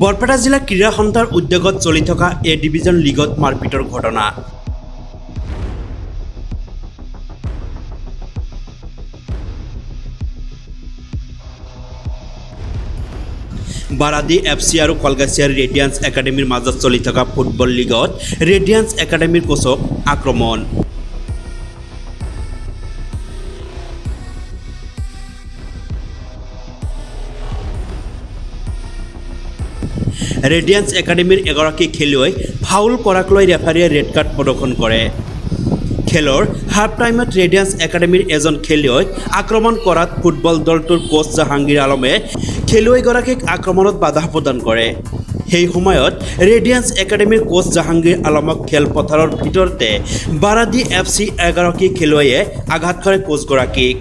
বৰপেটা জিলা ক্ৰীড়া সন্থাৰ উদ্যোগত চলি থকা এ ডিভিজন লীগত মাৰপিটৰ ঘটনা। বাৰাদি এফচি আৰু কলগাছিয়াৰ ৰেডিয়ান্স একাডেমীৰ মাজত চলি থকা ফুটবল লীগত ৰেডিয়ান্স একাডেমীৰ কোচক আক্ৰমণ। ৰেডিয়ান্স একাডেমীৰ এগৰাকী খেলুৱৈ ফাউল কৰাক লৈ ৰেফাৰীয়ে ৰেড কাৰ্ড প্ৰদৰ্শন কৰে। খেলৰ হাফ টাইমত ৰেডিয়ান্স একাডেমীৰ এজন খেলুৱৈক আক্ৰমণ কৰাত ফুটবল দলটোৰ কোচ জাহাংগীৰ আলমে খেলুৱৈগৰাকীক আক্ৰমণত বাধা প্ৰদান কৰে। সেই সময়ত ৰেডিয়ান্স একাডেমীৰ কোচ জাহাংগীৰ আলমক খেলপথাৰৰ ভিতৰতে বাৰাদি এফচি এগৰাকী খেলুৱৈয়ে আঘাত কৰে কোচগৰাকীক।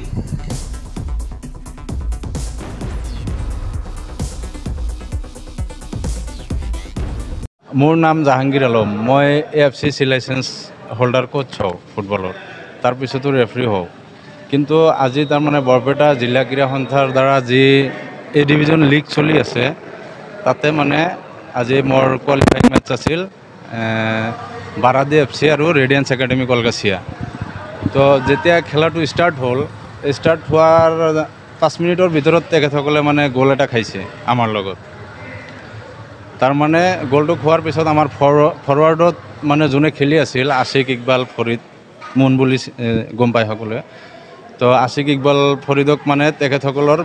মোৰ নাম জাহাংগীৰ আলম। মই FC C licence holder Koch হওঁ ফুটবলৰ, তাৰপিছতো ৰেফাৰী হওঁ। কিন্তু আজি তাৰমানে বৰপেটা জিলা ক্ৰীড়া সন্থাৰ দ্বাৰা যি এ ডিভিজন লীগ চলি আছে, তাতে মানে আজি মোৰ কোৱালিফাইং মেটচ আছিল বাৰাদি এফচি আৰু ৰেডিয়ান্স একাডেমী কলগাছিয়া। তো যেতিয়া খেলাটো ষ্টাৰ্ট হ'ল, ষ্টাৰ্ট হোৱাৰ 5 মিনিটৰ ভিতৰত তেখেতসকলে মানে গ'ল এটা খাইছে আমাৰ লগত। তাৰমানে গ'লটো খোৱাৰ পিছত আমাৰ ফৰৱাৰ্ডত মানে যোনে খেলি আছিল আছিক ইকবাল ফৰিদ মুন বুলি গম পায় সকলোৱে। তো আছিক ইকবাল ফৰিদক মানে তেখেতসকলৰ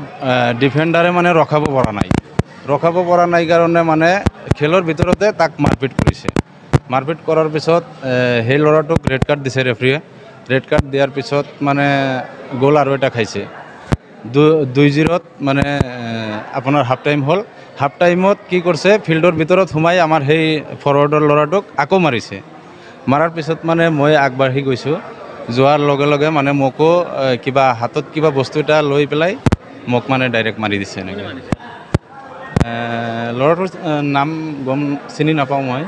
ডিফেণ্ডাৰে মানে ৰখাব পৰা নাই কাৰণে মানে খেলৰ ভিতৰতে তাক মাৰপিট কৰিছে। মাৰপিট কৰাৰ পিছত সেই ল'ৰাটোক ৰেড কাৰ্ড দিছে ৰেফাৰীয়ে। ৰেড কাৰ্ড দিয়াৰ পিছত মানে গ'ল আৰু এটা খাইছে। 2-0 মানে আপোনাৰ হাফ টাইম হ'ল। হাফ টাইমত কি কৰিছে, ফিল্ডৰ ভিতৰত সোমাই আমাৰ সেই ফৰৱাৰ্ডৰ ল'ৰাটোক আকৌ মাৰিছে। মাৰাৰ পিছত মানে মই আগবাঢ়ি গৈছোঁ। যোৱাৰ লগে লগে মানে মোকো কিবা হাতত কিবা বস্তু এটা লৈ পেলাই মোক মানে ডাইৰেক্ট মাৰি দিছে এনেকৈ। ল'ৰাটোৰ নাম চিনি নাপাওঁ মই।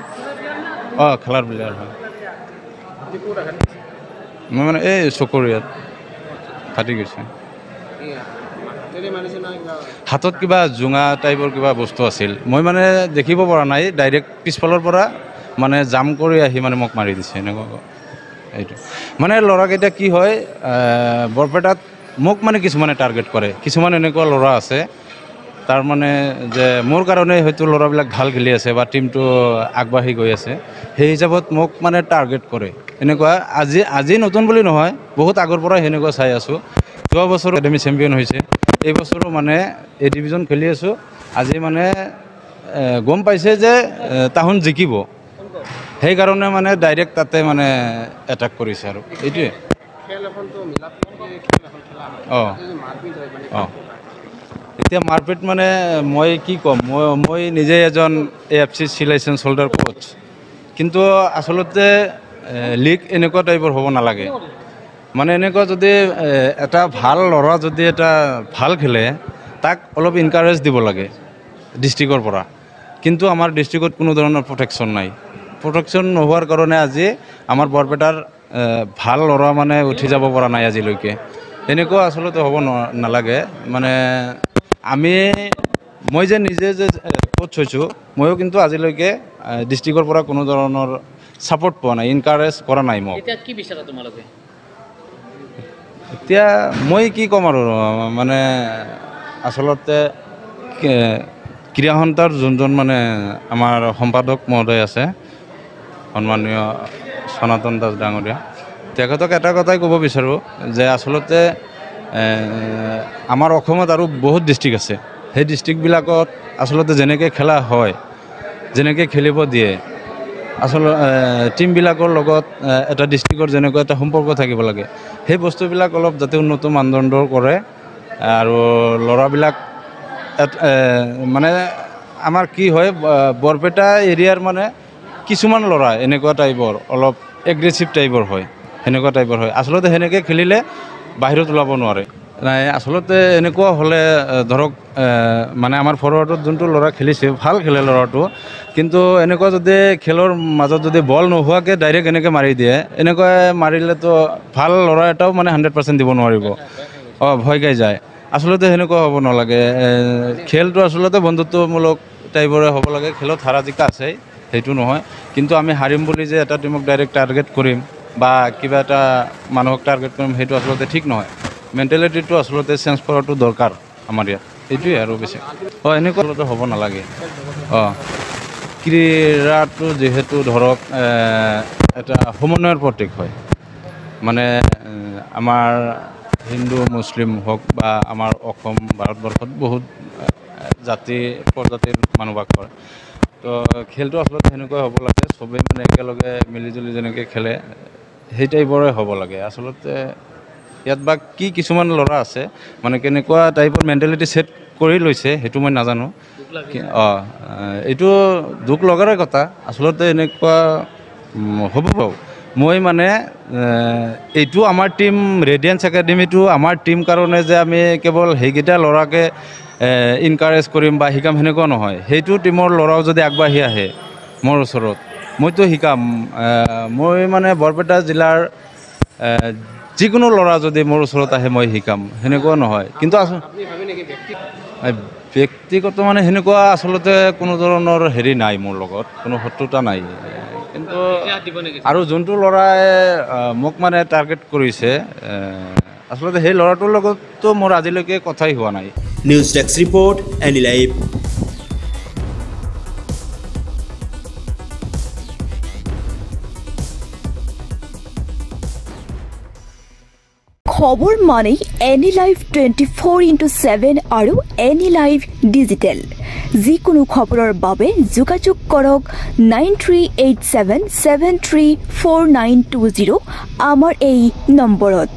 খেলাৰ প্লেয়াৰ হয়। মই মানে এই চকুৰ ইয়াত ফাটি গৈছে। হাতত কিবা জোঙা টাইপৰ কিবা বস্তু আছিল, মই মানে দেখিব পৰা নাই। ডাইৰেক্ট পিছফালৰ পৰা মানে জাম কৰি আহি মানে মোক মাৰি দিছে এনেকুৱা। এইটো মানে ল'ৰাকেইটা কি হয়, বৰপেটাত মোক মানে কিছুমানে টাৰ্গেট কৰে। কিছুমান এনেকুৱা ল'ৰা আছে তাৰ মানে যে মোৰ কাৰণে হয়তো ল'ৰাবিলাক ভাল খেলি আছে বা টীমটো আগবাঢ়ি গৈ আছে, সেই হিচাপত মোক মানে টাৰ্গেট কৰে এনেকুৱা। আজি নতুন বুলি নহয়, বহুত আগৰ পৰা সেনেকুৱা চাই আছোঁ। যোৱা বছৰ একাডেমি চেম্পিয়ন হৈছে, এই বছৰো মানে এ ডিভিজন খেলি আছোঁ। আজি মানে গম পাইছে যে তাহোন জিকিব, সেইকাৰণে মানে ডাইৰেক্ট তাতে মানে এটাক কৰিছে আৰু এইটোৱে। এতিয়া মাৰপিট মানে মই কি ক'ম, মই নিজে এজন FC C licence holder Koch. কিন্তু আচলতে লীগ এনেকুৱা টাইপৰ হ'ব নালাগে। মানে এনেকুৱা যদি এটা ভাল ল'ৰা যদি এটা ভাল খেলে, তাক অলপ ইনকাৰেজ দিব লাগে ডিষ্ট্ৰিক্টৰ পৰা। কিন্তু আমাৰ ডিষ্ট্ৰিক্টত কোনো ধৰণৰ প্ৰটেকশ্যন নাই। প্ৰটেকশ্যন নোহোৱাৰ কাৰণে আজি আমাৰ বৰপেটাৰ ভাল ল'ৰা মানে উঠি যাব পৰা নাই আজিলৈকে। এনেকুৱা আচলতে হ'ব নালাগে। মানে মই যে নিজে যে কোচ হৈছোঁ, ময়ো কিন্তু আজিলৈকে ডিষ্ট্ৰিক্টৰ পৰা কোনো ধৰণৰ ছাপোৰ্ট পোৱা নাই, ইনকাৰেজ কৰা নাই মোক। এতিয়া কি বিচাৰা তোমালোকে? এতিয়া মই কি ক'ম আৰু, মানে আচলতে ক্ৰীড়া সন্থাৰ যোনজন মানে আমাৰ সম্পাদক মহোদয় আছে, সন্মানীয় সনাতন দাস ডাঙৰীয়া, তেখেতক এটা কথাই ক'ব বিচাৰোঁ যে আচলতে আমাৰ অসমত আৰু বহুত ডিষ্ট্ৰিক্ট আছে। সেই ডিষ্ট্ৰিক্টবিলাকত আচলতে যেনেকৈ খেলা হয়, যেনেকৈ খেলিব দিয়ে, আচলতে টীমবিলাকৰ লগত এটা ডিষ্ট্ৰিক্টৰ যেনেকুৱা এটা সম্পৰ্ক থাকিব লাগে, সেই বস্তুবিলাক অলপ যাতে উন্নত মানদণ্ডৰ কৰে। আৰু ল'ৰাবিলাক মানে আমাৰ কি হয়, বৰপেটা এৰিয়াৰ মানে কিছুমান ল'ৰা এনেকুৱা টাইপৰ অলপ এগ্ৰেছিভ টাইপৰ হয়, সেনেকুৱা টাইপৰ হয়। আচলতে সেনেকৈ খেলিলে বাহিৰত ওলাব নোৱাৰে। নাই আচলতে এনেকুৱা হ'লে ধৰক মানে আমাৰ ফৰৱাৰ্ডত যোনটো ল'ৰা খেলিছে, ভাল খেলে ল'ৰাটো, কিন্তু এনেকুৱা যদি খেলৰ মাজত যদি বল নোহোৱাকৈ ডাইৰেক্ট এনেকৈ মাৰি দিয়ে, এনেকৈ মাৰিলেতো ভাল ল'ৰা এটাও মানে 100% দিব নোৱাৰিব। ভয় খাই যায়। আচলতে সেনেকুৱা হ'ব নালাগে। খেলটো আচলতে বন্ধুত্বমূলক টাইপৰে হ'ব লাগে খেলত হাৰা জিকা আছে সেইটো নহয় কিন্তু আমি হাৰিম বুলি যে এটা টিমক ডাইৰেক্ট টাৰ্গেট কৰিম বা কিবা এটা মানুহক টাৰ্গেট কৰিম সেইটো আচলতে ঠিক নহয় মেণ্টেলিটিটো আচলতে চেঞ্জ কৰাটো দৰকাৰ আমাৰ ইয়াত এইটোৱে আৰু বেছি এনেকুৱা আচলতে হ'ব নালাগে ক্ৰীড়াটো যিহেতু ধৰক এটা সমন্বয়ৰ প্ৰতীক হয় মানে আমাৰ হিন্দু মুছলিম হওক বা আমাৰ অসম ভাৰতবৰ্ষত বহুত জাতি প্ৰজাতিৰ মানুহ বাস কৰে তো খেলটো আচলতে সেনেকুৱা হ'ব লাগে চবেই মানে একেলগে মিলিজুলি যেনেকৈ খেলে সেই টাইপৰে হ'ব লাগে আচলতে ইয়াত বা কি কিছুমান ল'ৰা আছে মানে কেনেকুৱা টাইপৰ মেণ্টেলিটি ছেট কৰি লৈছে সেইটো মই নাজানো এইটো দুখ লগাৰে কথা আচলতে এনেকুৱা হ'ব বাৰু মই মানে এইটো আমাৰ টীম ৰেডিয়েন্স একাডেমিটো আমাৰ টীম কাৰণে যে আমি কেৱল সেইকেইটা ল'ৰাকে ইনকাৰেজ কৰিম বা শিকাম সেনেকুৱা নহয় সেইটো টীমৰ ল'ৰাও যদি আগবাঢ়ি আহে মোৰ ওচৰত মইতো শিকাম মই মানে বৰপেটা জিলাৰ যিকোনো ল'ৰা যদি মোৰ ওচৰত আহে মই শিকাম সেনেকুৱা নহয় কিন্তু ব্যক্তিগত মানে সেনেকুৱা আচলতে কোনো ধৰণৰ হেৰি নাই মোৰ লগত কোনো শত্ৰুতা নাই কিন্তু আৰু যোনটো ল'ৰাই মোক মানে টাৰ্গেট কৰিছে আচলতে সেই ল'ৰাটোৰ লগততো মোৰ আজিলৈকে কথাই হোৱা নাই news desk report any live খবৰ মানে এনি লাইভ 24/7 আৰু এনি লাইভ ডিজিটেল যিকোনো খবৰৰ বাবে যোগাযোগ কৰক 9387734920 আমাৰ এই নম্বৰত